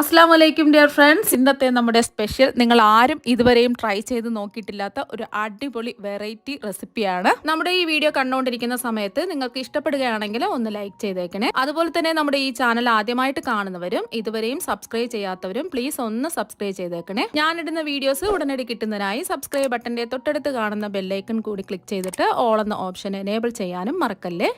അസ്സാം വലൈക്കും dear friends. ഇന്നത്തെ നമ്മുടെ സ്പെഷ്യൽ നിങ്ങൾ ആരും ഇതുവരെയും ട്രൈ ചെയ്ത് നോക്കിയിട്ടില്ലാത്ത ഒരു അടിപൊളി വെറൈറ്റി റെസിപ്പിയാണ്. നമ്മുടെ ഈ വീഡിയോ കണ്ടുകൊണ്ടിരിക്കുന്ന സമയത്ത് നിങ്ങൾക്ക് ഇഷ്ടപ്പെടുകയാണെങ്കിൽ ഒന്ന് ലൈക്ക് ചെയ്തേക്കണേ. അതുപോലെ തന്നെ നമ്മുടെ ഈ ചാനൽ ആദ്യമായിട്ട് കാണുന്നവരും ഇതുവരെയും സബ്സ്ക്രൈബ് ചെയ്യാത്തവരും പ്ലീസ് ഒന്ന് സബ്സ്ക്രൈബ് ചെയ്തേക്കണേ. ഞാനിടുന്ന വീഡിയോസ് ഉടനടി കിട്ടുന്നതിനായി സബ്സ്ക്രൈബ് ബട്ടന്റെ തൊട്ടടുത്ത് കാണുന്ന ബെല്ലൈക്കൺ കൂടി ക്ലിക്ക് ചെയ്തിട്ട് ഓൾ എന്ന ഓപ്ഷൻ എനേബിൾ ചെയ്യാനും മറക്കല്ലേ.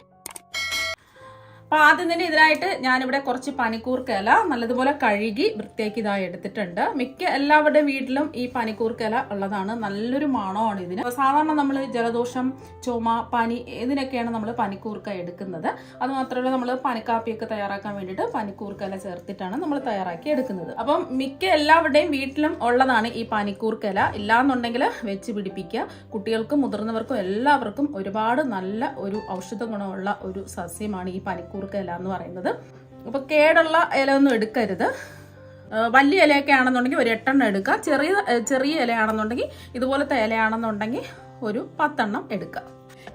അപ്പോൾ ആദ്യം തന്നെ ഇതിനായിട്ട് ഞാനിവിടെ കുറച്ച് പനിക്കൂർക്ക ഇല നല്ലതുപോലെ കഴുകി വൃത്തിയാക്കി ഇതായി എടുത്തിട്ടുണ്ട്. മിക്ക എല്ലാവരുടെയും വീട്ടിലും ഈ പനിക്കൂർക്ക ഇല ഉള്ളതാണ്. നല്ലൊരു മണമാണ് ഇതിന്. സാധാരണ നമ്മൾ ജലദോഷം, ചുമ, പനി ഇതിനൊക്കെയാണ് നമ്മൾ പനിക്കൂർക്ക എടുക്കുന്നത്. അതുമാത്രമല്ല നമ്മൾ പനിക്കാപ്പിയൊക്കെ തയ്യാറാക്കാൻ വേണ്ടിയിട്ട് പനിക്കൂർക്ക ഇല ചേർത്തിട്ടാണ് നമ്മൾ തയ്യാറാക്കി എടുക്കുന്നത്. അപ്പം മിക്ക എല്ലാവരുടെയും വീട്ടിലും ഉള്ളതാണ് ഈ പനിക്കൂർക്ക ഇല. ഇല്ലാന്നുണ്ടെങ്കിൽ വെച്ച് പിടിപ്പിക്കുക. കുട്ടികൾക്കും മുതിർന്നവർക്കും എല്ലാവർക്കും ഒരുപാട് നല്ല ഒരു ഔഷധ ഗുണമുള്ള ഒരു സസ്യമാണ് ഈ പനിക്കൂർക്ക ഇല എന്ന് പറയുന്നത്. അപ്പോൾ കേടുള്ള ഇല ഒന്നും എടുക്കരുത്. വലിയ ഇലയൊക്കെ ആണെന്നുണ്ടെങ്കിൽ ഒരു 8 എണ്ണം എടുക്കുക. ചെറിയ ഇലയാണെന്നുണ്ടെങ്കിൽ ഇതുപോലത്തെ ഇലയാണെന്നുണ്ടെങ്കിൽ ഒരു 10 എണ്ണം എടുക്കുക.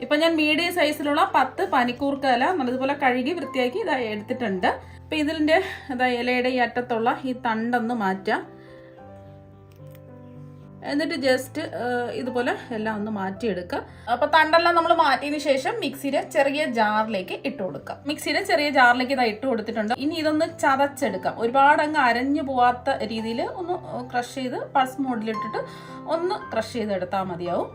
ഇപ്പം ഞാൻ മീഡിയം സൈസിലുള്ള 10 പനിക്കൂർക്ക ഇല നല്ലതുപോലെ കഴുകി വൃത്തിയാക്കി ഇതായി എടുത്തിട്ടുണ്ട്. അപ്പം ഇതിൻ്റെ ഇലയുടെ ഈ അറ്റത്തുള്ള ഈ തണ്ടൊന്ന് മാറ്റാം. എന്നിട്ട് ജസ്റ്റ് ഇതുപോലെ എല്ലാം ഒന്ന് മാറ്റിയെടുക്കുക. അപ്പൊ തണ്ടെല്ലാം നമ്മൾ മാറ്റിയതിനു ശേഷം മിക്സിയുടെ ചെറിയ ജാറിലേക്ക് ഇട്ട് കൊടുക്കാം. മിക്സിയുടെ ചെറിയ ജാറിലേക്ക് ഇതാ ഇട്ട് കൊടുത്തിട്ടുണ്ട്. ഇനി ഇതൊന്ന് ചതച്ചെടുക്കാം. ഒരുപാട് അങ്ങ് അരഞ്ഞു പോവാത്ത രീതിയിൽ ഒന്ന് ക്രഷ് ചെയ്ത് പൾസ് മോഡിലിട്ടിട്ട് ഒന്ന് ക്രഷ് ചെയ്തെടുത്താൽ മതിയാവും.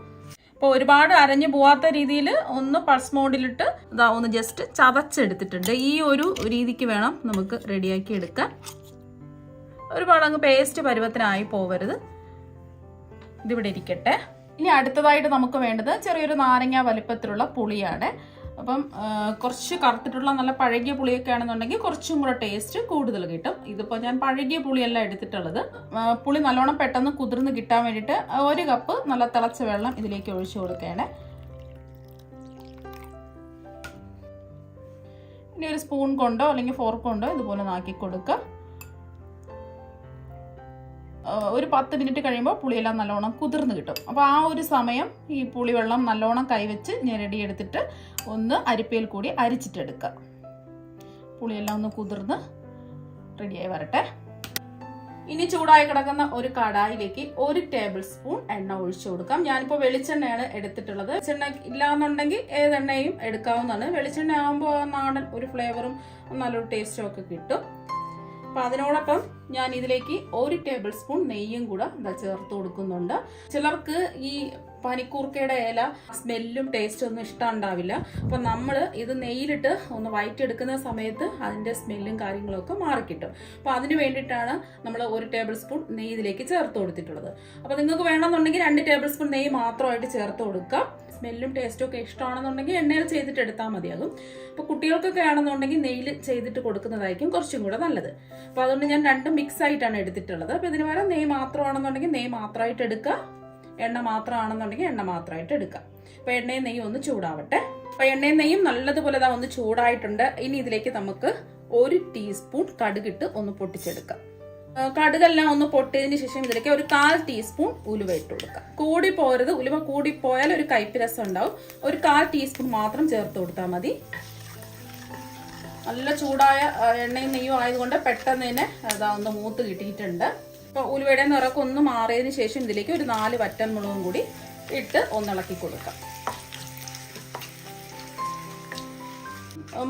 അപ്പോൾ ഒരുപാട് അരഞ്ഞു പോവാത്ത രീതിയിൽ ഒന്ന് പൾസ് മോഡിലിട്ട് ഇതാ ഒന്ന് ജസ്റ്റ് ചതച്ചെടുത്തിട്ടുണ്ട്. ഈ ഒരു രീതിക്ക് വേണം നമുക്ക് റെഡിയാക്കി എടുക്കാൻ. ഒരുപാട് അങ്ങ് പേസ്റ്റ് പരുവത്തിനായി പോവരുത്. ഇതിവിടെ ഇരിക്കട്ടെ. ഇനി അടുത്തതായിട്ട് നമുക്ക് വേണ്ടത് ചെറിയൊരു നാരങ്ങ വലിപ്പത്തിലുള്ള പുളിയാണ്. അപ്പം കുറച്ച് കറുത്തിട്ടുള്ള നല്ല പഴകിയ പുളിയൊക്കെ ആണെന്നുണ്ടെങ്കിൽ കുറച്ചും കൂടെ ടേസ്റ്റ് കൂടുതൽ കിട്ടും. ഇതിപ്പോൾ ഞാൻ പഴകിയ പുളിയല്ല എടുത്തിട്ടുള്ളത്. പുളി നല്ലോണം പെട്ടെന്ന് കുതിർന്ന് കിട്ടാൻ വേണ്ടിയിട്ട് 1 കപ്പ് നല്ല തിളച്ച വെള്ളം ഇതിലേക്ക് ഒഴിച്ചു കൊടുക്കുകയാണ്. ഇനി ഒരു സ്പൂൺ കൊണ്ടോ അല്ലെങ്കിൽ ഫോർക്ക് കൊണ്ടോ ഇതുപോലെ നാക്കി കൊടുക്കുക. ഒരു 10 മിനിറ്റ് കഴിയുമ്പോൾ പുളിയെല്ലാം നല്ലോണം കുതിർന്ന് കിട്ടും. അപ്പോൾ ആ ഒരു സമയം ഈ പുളിവെള്ളം നല്ലോണം കൈവച്ച് ഞെരടിയെടുത്തിട്ട് ഒന്ന് അരിപ്പയിൽ കൂടി അരിച്ചിട്ടെടുക്കുക. പുളിയെല്ലാം ഒന്ന് കുതിർന്ന് റെഡിയായി വരട്ടെ. ഇനി ചൂടായി കിടക്കുന്ന ഒരു കടായിലേക്ക് 1 ടേബിൾ സ്പൂൺ എണ്ണ ഒഴിച്ചു കൊടുക്കാം. ഞാനിപ്പോൾ വെളിച്ചെണ്ണയാണ് എടുത്തിട്ടുള്ളത്. വെളിച്ചെണ്ണ ഇല്ലാന്നുണ്ടെങ്കിൽ ഏതെണ്ണയും എടുക്കാവുന്നതാണ്. വെളിച്ചെണ്ണ ആകുമ്പോൾ നാടൻ ഒരു ഫ്ലേവറും നല്ലൊരു ടേസ്റ്റും ഒക്കെ കിട്ടും. അപ്പം അതിനോടൊപ്പം ഞാൻ ഇതിലേക്ക് 1 ടേബിൾ സ്പൂൺ നെയ്യും കൂടെ ചേർത്ത് കൊടുക്കുന്നുണ്ട്. ചിലർക്ക് ഈ പനിക്കൂർക്കയുടെ ഇല സ്മെല്ലും ടേസ്റ്റും ഒന്നും ഇഷ്ടമുണ്ടാവില്ല. അപ്പം നമ്മൾ ഇത് നെയ്യിലിട്ട് ഒന്ന് വഴറ്റിയെടുക്കുന്ന സമയത്ത് അതിൻ്റെ സ്മെല്ലും കാര്യങ്ങളൊക്കെ മാറിക്കിട്ടും. അപ്പം അതിന് വേണ്ടിയിട്ടാണ് നമ്മൾ 1 ടേബിൾ സ്പൂൺ നെയ്യ് ഇതിലേക്ക് ചേർത്ത് കൊടുത്തിട്ടുള്ളത്. അപ്പം നിങ്ങൾക്ക് വേണമെന്നുണ്ടെങ്കിൽ 2 ടേബിൾ സ്പൂൺ നെയ്യ് മാത്രമായിട്ട് ചേർത്ത് കൊടുക്കാം. സ്മെല്ലും ടേസ്റ്റും ഒക്കെ ഇഷ്ടമാണെന്നുണ്ടെങ്കിൽ എണ്ണയിൽ ചെയ്തിട്ട് എടുത്താൽ മതിയാകും. അപ്പോൾ കുട്ടികൾക്കൊക്കെ ആണെന്നുണ്ടെങ്കിൽ നെയ്യിൽ ചെയ്തിട്ട് കൊടുക്കുന്നതായിരിക്കും കുറച്ചും കൂടെ നല്ലത്. അപ്പോൾ അതുകൊണ്ട് ഞാൻ രണ്ടും മിക്സ് ആയിട്ടാണ് എടുത്തിട്ടുള്ളത്. അപ്പോൾ ഇതിന് പകരം നെയ്യ് മാത്രമാണെന്നുണ്ടെങ്കിൽ നെയ്യ് മാത്രമായിട്ട് എടുക്കുക, എണ്ണ മാത്രമാണെന്നുണ്ടെങ്കിൽ എണ്ണ മാത്രമായിട്ട് എടുക്കുക. അപ്പോൾ എണ്ണയും നെയ്യും ഒന്ന് ചൂടാവട്ടെ. അപ്പോൾ എണ്ണയും നെയ്യും നല്ലതുപോലെ ഒന്ന് ചൂടായിട്ടുണ്ട്. ഇനി ഇതിലേക്ക് നമുക്ക് 1 ടീസ്പൂൺ കടുകിട്ട് ഒന്ന് പൊട്ടിച്ചെടുക്കാം. കടുകെല്ലാം ഒന്ന് പൊട്ടിയതിന് ശേഷം ഇതിലേക്ക് ഒരു 1/4 ടീസ്പൂൺ ഉലുവ ഇട്ട് കൊടുക്കാം. കൂടി പോരുത്. ഉലുവ കൂടി പോയാൽ ഒരു കയ്പ്പ് രസം ഉണ്ടാവും. ഒരു 1/4 ടീസ്പൂൺ മാത്രം ചേർത്ത് കൊടുത്താൽ മതി. നല്ല ചൂടായ എണ്ണയും നെയ്യും ആയതുകൊണ്ട് പെട്ടെന്ന് തന്നെ ഒന്ന് മൂത്ത് കിട്ടിയിട്ടുണ്ട്. അപ്പോൾ ഉലുവയുടെ നിറക്കം ഒന്ന് മാറിയതിന് ശേഷം ഇതിലേക്ക് ഒരു 4 വറ്റൽമുളകും കൂടി ഇട്ട് ഒന്നിളക്കി കൊടുക്കാം.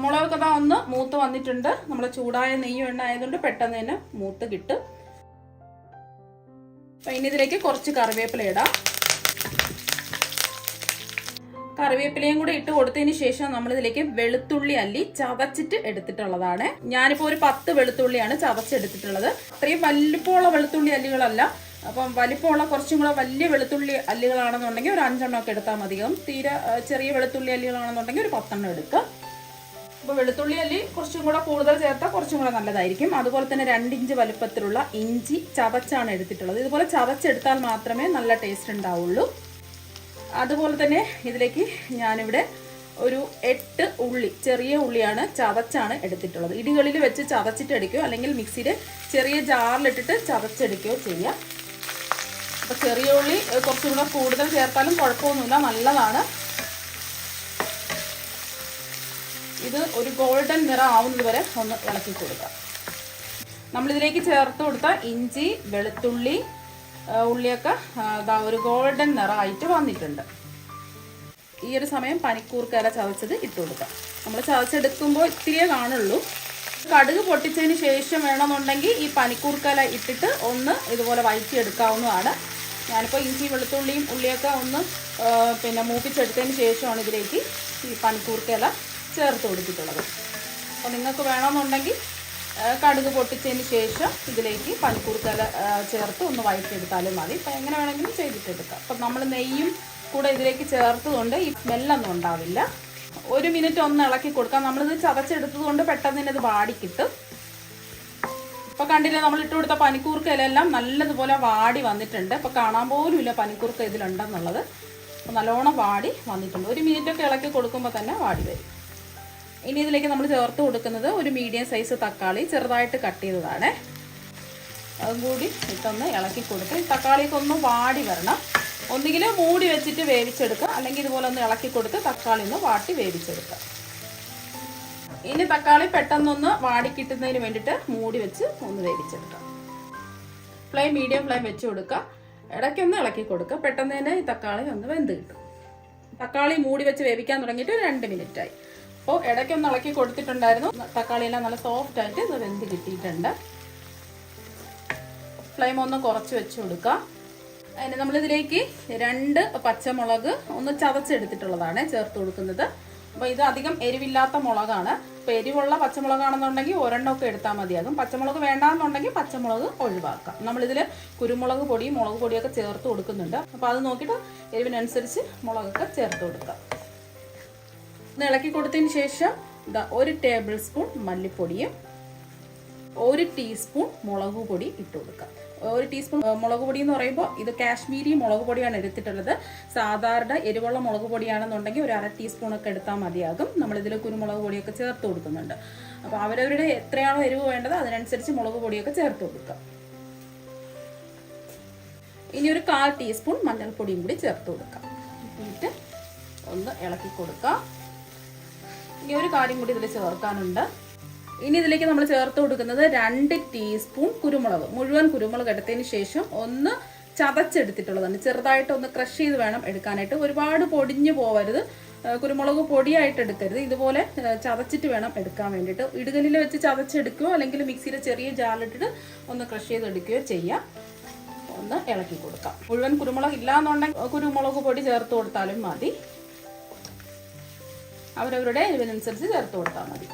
മുളകൊക്കെ ഒന്ന് മൂത്ത് വന്നിട്ടുണ്ട്. നമ്മൾ ചൂടായ നെയ്യും എണ്ണ ആയതുകൊണ്ട് പെട്ടെന്ന് തന്നെ മൂത്ത് കിട്ടും. അപ്പം ഇനി ഇതിലേക്ക് കുറച്ച് കറിവേപ്പില ഇടാം. കറിവേപ്പിലയും കൂടി ഇട്ട് കൊടുത്തതിന് ശേഷം നമ്മൾ ഇതിലേക്ക് വെളുത്തുള്ളി അല്ലി ചതച്ചിട്ട് എടുത്തിട്ടുള്ളതാണ്. ഞാനിപ്പോൾ ഒരു 10 വെളുത്തുള്ളിയാണ് ചതച്ചെടുത്തിട്ടുള്ളത്. അത്രയും വലിപ്പമുള്ള വെളുത്തുള്ളി അല്ലികളല്ല. അപ്പം വലിപ്പമുള്ള കുറച്ചും കൂടെ വലിയ വെളുത്തുള്ളി അല്ലികളാണെന്നുണ്ടെങ്കിൽ ഒരു 5 എണ്ണം ഒക്കെ എടുത്താൽ മതിയാകും. തീരെ ചെറിയ വെളുത്തുള്ളി അല്ലികളാണെന്നുണ്ടെങ്കിൽ ഒരു 10 എണ്ണം എടുക്കുക. അപ്പോൾ വെളുത്തുള്ളി അല്ലി കുറച്ചും കൂടെ കൂടുതൽ ചേർത്താൽ കുറച്ചും കൂടെ നല്ലതായിരിക്കും. അതുപോലെ തന്നെ 2 ഇഞ്ച് വലുപ്പത്തിലുള്ള ഇഞ്ചി ചതച്ചാണ് എടുത്തിട്ടുള്ളത്. ഇതുപോലെ ചതച്ചെടുത്താൽ മാത്രമേ നല്ല ടേസ്റ്റ് ഉണ്ടാവുള്ളൂ. അതുപോലെ തന്നെ ഇതിലേക്ക് ഞാനിവിടെ ഒരു 8 ഉള്ളി, ചെറിയ ഉള്ളിയാണ് ചതച്ചാണ് എടുത്തിട്ടുള്ളത്. ഇടികളിൽ വെച്ച് ചതച്ചിട്ടെടുക്കുകയോ അല്ലെങ്കിൽ മിക്സിയുടെ ചെറിയ ജാറിലിട്ടിട്ട് ചതച്ചെടുക്കുകയോ ചെയ്യാം. അപ്പോൾ ചെറിയ ഉള്ളി കുറച്ചും കൂടെ കൂടുതൽ ചേർത്താലും കുഴപ്പമൊന്നുമില്ല, നല്ലതാണ്. ഇത് ഒരു ഗോൾഡൻ നിറം ആവുന്നത് വരെ ഒന്ന് ഇളക്കി കൊടുക്കാം. നമ്മളിതിലേക്ക് ചേർത്ത് കൊടുത്ത ഇഞ്ചി, വെളുത്തുള്ളി, ഉള്ളിയൊക്കെ ഒരു ഗോൾഡൻ നിറമായിട്ട് വന്നിട്ടുണ്ട്. ഈ ഒരു സമയം പനിക്കൂർക്കയില ചതച്ചത് ഇട്ട് കൊടുക്കാം. നമ്മൾ ചതച്ചെടുക്കുമ്പോൾ ഇത്തിരിയേ കാണുള്ളൂ. കടുക് പൊട്ടിച്ചതിന് ശേഷം വേണമെന്നുണ്ടെങ്കിൽ ഈ പനിക്കൂർക്കയില ഇട്ടിട്ട് ഒന്ന് ഇതുപോലെ വഴറ്റിയെടുക്കാവുന്നതാണ്. ഞാനിപ്പോൾ ഇഞ്ചി, വെളുത്തുള്ളിയും ഉള്ളിയൊക്കെ ഒന്ന് മൂപ്പിച്ചെടുത്തതിന് ശേഷമാണ് ഇതിലേക്ക് ഈ പനിക്കൂർക്കയില ചേർത്ത് കൊടുത്തിട്ടുള്ളത്. അപ്പോൾ നിങ്ങൾക്ക് വേണമെന്നുണ്ടെങ്കിൽ കടുക് പൊട്ടിച്ചതിന് ശേഷം ഇതിലേക്ക് പനിക്കൂർക്കയില ചേർത്ത് ഒന്ന് വഴറ്റിയെടുത്താലും മതി. അപ്പോൾ എങ്ങനെ വേണമെങ്കിലും ചെയ്തിട്ടെടുക്കാം. അപ്പം നമ്മൾ നെയ്യും കൂടെ ഇതിലേക്ക് ചേർത്തതുകൊണ്ട് ഈ സ്മെല്ലൊന്നും ഉണ്ടാവില്ല. 1 മിനിറ്റ് ഒന്ന് ഇളക്കി കൊടുക്കാം. നമ്മളിത് ചതച്ചെടുത്തത് കൊണ്ട് പെട്ടെന്ന് തന്നെ ഇത് വാടി കിട്ടും. ഇപ്പോൾ കണ്ടില്ലേ, നമ്മൾ ഇട്ട് കൊടുത്ത പനിക്കൂർക്കയിലെല്ലാം നല്ലതുപോലെ വാടി വന്നിട്ടുണ്ട്. ഇപ്പോൾ കാണാൻ പോലും ഇല്ല പനിക്കൂർക്ക ഇതിലുണ്ടെന്നുള്ളത്. അപ്പോൾ നല്ലോണം വാടി വന്നിട്ടുണ്ട്. 1 മിനിറ്റൊക്കെ ഇളക്കി കൊടുക്കുമ്പോൾ തന്നെ വാടി വരും. ഇനി ഇതിലേക്ക് നമ്മൾ ചേർത്ത് കൊടുക്കുന്നത് ഒരു മീഡിയം സൈസ് തക്കാളി ചെറുതായിട്ട് കട്ട് ചെയ്തതാണ്. അതും കൂടി ഇട്ടൊന്ന് ഇളക്കി കൊടുത്ത് തക്കാളിയൊക്കെ ഒന്ന് വാടി വരണം. ഒന്നുകിൽ മൂടി വെച്ചിട്ട് വേവിച്ചെടുക്കുക, അല്ലെങ്കിൽ ഇതുപോലെ ഒന്ന് ഇളക്കി കൊടുത്ത് തക്കാളി ഒന്ന് വാട്ടി വേവിച്ചെടുക്കുക. ഇനി തക്കാളി പെട്ടെന്നൊന്ന് വാടി കിട്ടുന്നതിന് വേണ്ടിയിട്ട് മൂടി വെച്ച് ഒന്ന് വേവിച്ചെടുക്കാം. മീഡിയം ഫ്ലെയിം വെച്ച് കൊടുക്കുക. ഇടയ്ക്കൊന്ന് ഇളക്കി കൊടുക്കുക. പെട്ടെന്ന് തന്നെ ഈ തക്കാളി ഒന്ന് വെന്ത് കിട്ടും. തക്കാളി മൂടി വെച്ച് വേവിക്കാൻ തുടങ്ങിയിട്ട് 2 മിനിറ്റായി. അപ്പോൾ ഇടയ്ക്കൊന്ന് ഇളക്കി കൊടുത്തിട്ടുണ്ടായിരുന്നു. തക്കാളിയെല്ലാം നല്ല സോഫ്റ്റ് ആയിട്ട് ഇത് വെന്ത് കിട്ടിയിട്ടുണ്ട്. ഫ്ലെയിം ഒന്ന് കുറച്ച് വെച്ച് കൊടുക്കുക. അതിന് നമ്മളിതിലേക്ക് 2 പച്ചമുളക് ഒന്ന് ചതച്ചെടുത്തിട്ടുള്ളതാണ് ചേർത്ത് കൊടുക്കുന്നത്. അപ്പോൾ ഇത് അധികം എരിവില്ലാത്ത മുളകാണ്. അപ്പോൾ എരിവുള്ള പച്ചമുളകാണെന്നുണ്ടെങ്കിൽ 1 ഒക്കെ എടുത്താൽ മതിയാകും. പച്ചമുളക് വേണ്ടാന്നുണ്ടെങ്കിൽ പച്ചമുളക് ഒഴിവാക്കാം. നമ്മളിതിൽ കുരുമുളക് പൊടിയും മുളക് പൊടിയൊക്കെ ചേർത്ത് കൊടുക്കുന്നുണ്ട്. അപ്പോൾ അത് നോക്കിയിട്ട് എരിവിനനുസരിച്ച് മുളകൊക്കെ ചേർത്ത് കൊടുക്കാം. ഒന്ന് ഇളക്കി കൊടുത്തതിന് ശേഷം 1 ടേബിൾ സ്പൂൺ മല്ലിപ്പൊടിയും 1 ടീസ്പൂൺ മുളക് പൊടി ഇട്ട് കൊടുക്കാം. 1 ടീസ്പൂൺ മുളക് പൊടി എന്ന് പറയുമ്പോൾ ഇത് കാശ്മീരി മുളക് പൊടിയാണ് എടുത്തിട്ടുള്ളത്. സാധാരണ എരിവുള്ള മുളക് പൊടിയാണെന്നുണ്ടെങ്കിൽ ഒരു 1/2 ടീസ്പൂണൊക്കെ എടുത്താൽ മതിയാകും. നമ്മളിതിൽ കുരുമുളക് പൊടിയൊക്കെ ചേർത്ത് കൊടുക്കുന്നുണ്ട്. അപ്പോൾ അവരവരുടെ എത്രയാണോ എരിവ് വേണ്ടത് അതിനനുസരിച്ച് മുളക് പൊടിയൊക്കെ ചേർത്ത് കൊടുക്കാം. ഇനി ഒരു 1/4 ടീസ്പൂൺ മഞ്ഞൾപ്പൊടിയും കൂടി ചേർത്ത് കൊടുക്കാം. എന്നിട്ട് ഒന്ന് ഇളക്കി കൊടുക്കാം. ഇനി ഒരു കാര്യം കൂടി ഇതിൽ ചേർക്കാനുണ്ട്. ഇനി ഇതിലേക്ക് നമ്മൾ ചേർത്ത് കൊടുക്കുന്നത് 2 ടീസ്പൂൺ കുരുമുളക്, മുഴുവൻ കുരുമുളക് എടുത്തതിന് ശേഷം ഒന്ന് ചതച്ചെടുത്തിട്ടുള്ളതാണ്. ചെറുതായിട്ട് ഒന്ന് ക്രഷ് ചെയ്ത് വേണം എടുക്കാനായിട്ട്. ഒരുപാട് പൊടിഞ്ഞു പോവരുത്. കുരുമുളക് പൊടിയായിട്ട് എടുക്കരുത്. ഇതുപോലെ ചതച്ചിട്ട് വേണം എടുക്കാൻ വേണ്ടിയിട്ട്. ഇടുകലിൽ വെച്ച് ചതച്ചെടുക്കുകയോ അല്ലെങ്കിൽ മിക്സിയിൽ ചെറിയ ജാറിലിട്ടിട്ട് ഒന്ന് ക്രഷ് ചെയ്തെടുക്കുകയോ ചെയ്യാം. ഒന്ന് ഇളക്കി കൊടുക്കാം. മുഴുവൻ കുരുമുളക് ഇല്ലാന്നുണ്ടെങ്കിൽ കുരുമുളക് പൊടി ചേർത്ത് കൊടുത്താലും മതി. അവരവരുടെ എരിവിനനുസരിച്ച് ചേർത്ത് കൊടുത്താൽ മതി.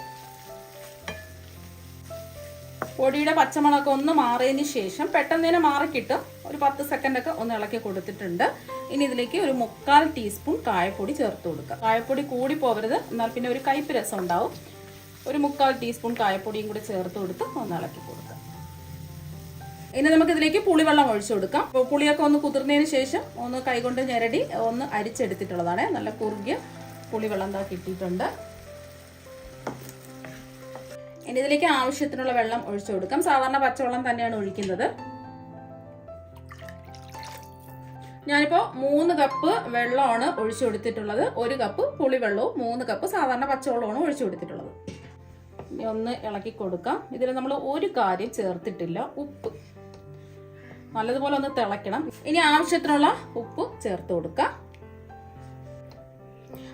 പൊടിയുടെ പച്ചമുളകൊക്കെ ഒന്ന് മാറിയതിന് ശേഷം പെട്ടെന്ന് തന്നെ മാറിക്കിട്ടും. ഒരു 10 സെക്കൻഡൊക്കെ ഒന്ന് ഇളക്കി കൊടുത്തിട്ടുണ്ട്. ഇനി ഇതിലേക്ക് ഒരു 1/4 ടീസ്പൂൺ കായപ്പൊടി ചേർത്ത് കൊടുക്കുക. കായപ്പൊടി കൂടി പോകരുത്, എന്നാൽ പിന്നെ ഒരു കയ്പ്പ് രസം ഉണ്ടാവും. ഒരു 1/4 ടീസ്പൂൺ കായപ്പൊടിയും കൂടി ചേർത്ത് കൊടുത്ത് ഒന്ന് ഇളക്കി കൊടുക്കുക. ഇനി നമുക്ക് ഇതിലേക്ക് പുളിവെള്ളം ഒഴിച്ചു കൊടുക്കാം. അപ്പോൾ പുളിയൊക്കെ ഒന്ന് കുതിർന്നതിന് ശേഷം ഒന്ന് കൈകൊണ്ട് ഞെരടി ഒന്ന് അരിച്ചെടുത്തിട്ടുള്ളതാണ്. നല്ല കുറുകിയ പുളിവെള്ളം എന്താ കിട്ടിയിട്ടുണ്ട്. ഇനി ഇതിലേക്ക് ആവശ്യത്തിനുള്ള വെള്ളം ഒഴിച്ചു കൊടുക്കാം. സാധാരണ പച്ചവെള്ളം തന്നെയാണ് ഒഴിക്കുന്നത്. ഞാനിപ്പോൾ 3 കപ്പ് വെള്ളമാണ് ഒഴിച്ചു കൊടുത്തിട്ടുള്ളത്. 1 കപ്പ് പുളിവെള്ളവും 3 കപ്പ് സാധാരണ പച്ചവെള്ളമാണ് ഒഴിച്ചു കൊടുത്തിട്ടുള്ളത്. ഇനി ഒന്ന് ഇളക്കി കൊടുക്കാം. ഇതിൽ നമ്മൾ ഒരു കാര്യം ചേർത്തിട്ടില്ല, ഉപ്പ്. നല്ലതുപോലെ ഒന്ന് തിളയ്ക്കണം. ഇനി ആവശ്യത്തിനുള്ള ഉപ്പ് ചേർത്ത് കൊടുക്കാം.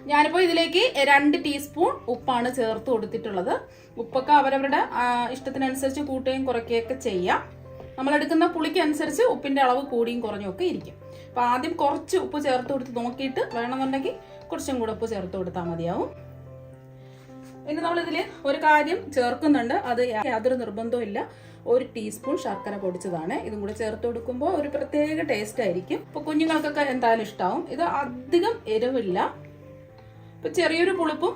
ഞാനിപ്പോൾ ഇതിലേക്ക് 2 ടീസ്പൂൺ ഉപ്പാണ് ചേർത്ത് കൊടുത്തിട്ടുള്ളത്. ഉപ്പൊക്കെ അവരവരുടെ ഇഷ്ടത്തിനനുസരിച്ച് കൂട്ടുകയും കുറയ്ക്കുകയൊക്കെ ചെയ്യാം. നമ്മളെടുക്കുന്ന പുളിക്ക് അനുസരിച്ച് ഉപ്പിന്റെ അളവ് കൂടിയും കുറഞ്ഞും ഒക്കെ ഇരിക്കും. അപ്പോൾ ആദ്യം കുറച്ച് ഉപ്പ് ചേർത്ത് കൊടുത്ത് നോക്കിയിട്ട് വേണമെന്നുണ്ടെങ്കിൽ കുറച്ചും കൂടെ ഉപ്പ് ചേർത്ത് കൊടുത്താൽ മതിയാവും. ഇനി നമ്മളിതിൽ ഒരു കാര്യം ചേർക്കുന്നുണ്ട്. അത് യാതൊരു നിർബന്ധവും ഇല്ല. 1 ടീസ്പൂൺ ശർക്കര പൊടിച്ചതാണ്. ഇതും കൂടെ ചേർത്ത് കൊടുക്കുമ്പോൾ ഒരു പ്രത്യേക ടേസ്റ്റ് ആയിരിക്കും. അപ്പോൾ കുഞ്ഞുങ്ങൾക്കൊക്കെ എന്തായാലും ഇഷ്ടാവും. ഇത് അധികം എരിവില്ല. ഇപ്പം ചെറിയൊരു പുളിപ്പും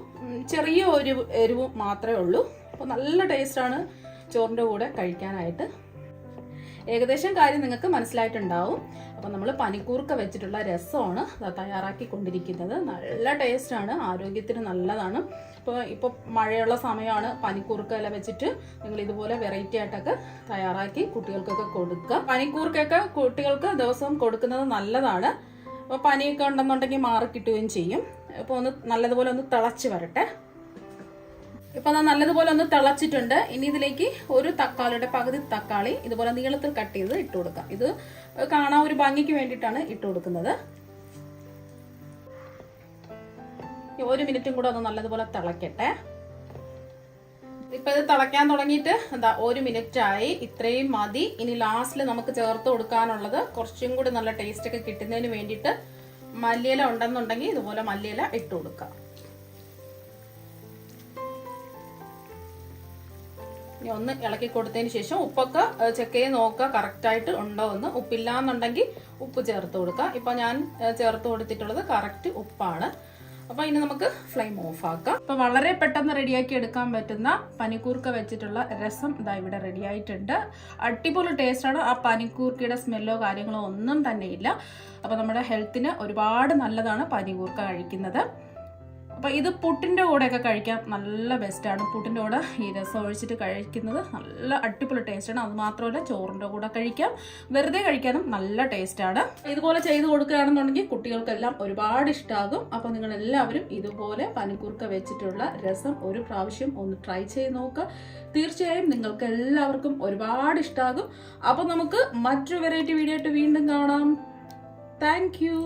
ചെറിയ ഒരു എരിവും മാത്രമേ ഉള്ളൂ. അപ്പോൾ നല്ല ടേസ്റ്റാണ് ചോറിൻ്റെ കൂടെ കഴിക്കാനായിട്ട്. ഏകദേശം കാര്യം നിങ്ങൾക്ക് മനസ്സിലായിട്ടുണ്ടാവും. അപ്പോൾ നമ്മൾ പനിക്കൂർക്ക വെച്ചിട്ടുള്ള രസമാണ് തയ്യാറാക്കിക്കൊണ്ടിരിക്കുന്നത്. നല്ല ടേസ്റ്റാണ്, ആരോഗ്യത്തിന് നല്ലതാണ്. ഇപ്പോൾ മഴയുള്ള സമയമാണ്. പനിക്കൂർക്ക ഇല വെച്ചിട്ട് നിങ്ങൾ ഇതുപോലെ വെറൈറ്റി ആയിട്ടൊക്കെ തയ്യാറാക്കി കുട്ടികൾക്കൊക്കെ കൊടുക്കുക. പനിക്കൂർക്കൊക്കെ കുട്ടികൾക്ക് ദിവസവും കൊടുക്കുന്നത് നല്ലതാണ്. അപ്പോൾ പനിയൊക്കെ ഉണ്ടെന്നുണ്ടെങ്കിൽ മാറി കിട്ടുകയും ചെയ്യും. അപ്പോൾ ഒന്ന് നല്ലതുപോലെ ഒന്ന് തിളച്ച് വരട്ടെ. ഇപ്പൊ നല്ലതുപോലെ ഒന്ന് തിളച്ചിട്ടുണ്ട്. ഇനി ഇതിലേക്ക് ഒരു തക്കാളിയുടെ പകുതി തക്കാളി ഇതുപോലെ നീളത്തിൽ കട്ട് ചെയ്ത് ഇട്ട് കൊടുക്കാം. ഇത് കാണാൻ ഒരു ഭംഗിക്ക് വേണ്ടിയിട്ടാണ് ഇട്ട് കൊടുക്കുന്നത്. 1 മിനിറ്റും കൂടെ ഒന്ന് നല്ലതുപോലെ തിളക്കട്ടെ. ഇപ്പൊ ഇത് തിളയ്ക്കാൻ തുടങ്ങിയിട്ട് എന്താ 1 മിനിറ്റ് ആയി. ഇത്രയും മതി. ഇനി ലാസ്റ്റിൽ നമുക്ക് ചേർത്ത് കൊടുക്കാനുള്ളത് കുറച്ചും കൂടി നല്ല ടേസ്റ്റ് ഒക്കെ കിട്ടുന്നതിന് വേണ്ടിയിട്ട് മല്ലിയില ഉണ്ടെന്നുണ്ടെങ്കിൽ ഇതുപോലെ മല്ലിയില ഇട്ട് കൊടുക്കാം. ഒന്ന് ഇളക്കി കൊടുത്തതിന് ശേഷം ഉപ്പൊക്കെ ചെക്ക് ചെയ്ത് നോക്കുക കറക്റ്റ് ആയിട്ട് ഉണ്ടോ എന്ന്. ഉപ്പില്ല എന്നുണ്ടെങ്കിൽ ഉപ്പ് ചേർത്ത് കൊടുക്കുക. ഇപ്പൊ ഞാൻ ചേർത്ത് കൊടുത്തിട്ടുള്ളത് കറക്റ്റ് ഉപ്പാണ്. അപ്പൊ ഇനി നമുക്ക് ഫ്ലെയിം ഓഫ് ആക്കാം. ഇപ്പൊ വളരെ പെട്ടെന്ന് റെഡിയാക്കി എടുക്കാൻ പറ്റുന്ന പനിക്കൂർക്ക വെച്ചിട്ടുള്ള രസം ഇതാ ഇവിടെ റെഡി ആയിട്ടുണ്ട്. അടിപൊളി ടേസ്റ്റാണ്. ആ പനിക്കൂർക്കയുടെ സ്മെല്ലോ കാര്യങ്ങളോ ഒന്നും തന്നെ ഇല്ല. അപ്പൊ നമ്മുടെ ഹെൽത്തിന് ഒരുപാട് നല്ലതാണ് പനിക്കൂർക്ക കഴിക്കുന്നത്. അപ്പൊ ഇത് പുട്ടിന്റെ കൂടെയൊക്കെ കഴിക്കാൻ നല്ല ബെസ്റ്റാണ്. പുട്ടിന്റെ കൂടെ ഈ രസം ഒഴിച്ചിട്ട് കഴിക്കുന്നത് നല്ല അടിപൊളി ടേസ്റ്റാണ്. അത് മാത്രമല്ല ചോറിന്റെ കൂടെ കഴിക്കാം, വെറുതെ കഴിക്കാനും നല്ല ടേസ്റ്റാണ്. ഇതുപോലെ ചെയ്ത് കൊടുക്കുകയാണെന്നുണ്ടെങ്കിൽ കുട്ടികൾക്കെല്ലാം ഒരുപാട് ഇഷ്ടമാകും. അപ്പൊ നിങ്ങൾ എല്ലാവരും ഇതുപോലെ പനിക്കൂർക്ക വെച്ചിട്ടുള്ള രസം ഒരു പ്രാവശ്യം ഒന്ന് ട്രൈ ചെയ്ത് നോക്കുക. തീർച്ചയായും നിങ്ങൾക്ക് എല്ലാവർക്കും ഒരുപാട് ഇഷ്ടമാകും. അപ്പൊ നമുക്ക് മറ്റൊരു വെറൈറ്റി വീഡിയോ ആയിട്ട് വീണ്ടും കാണാം. Thank you.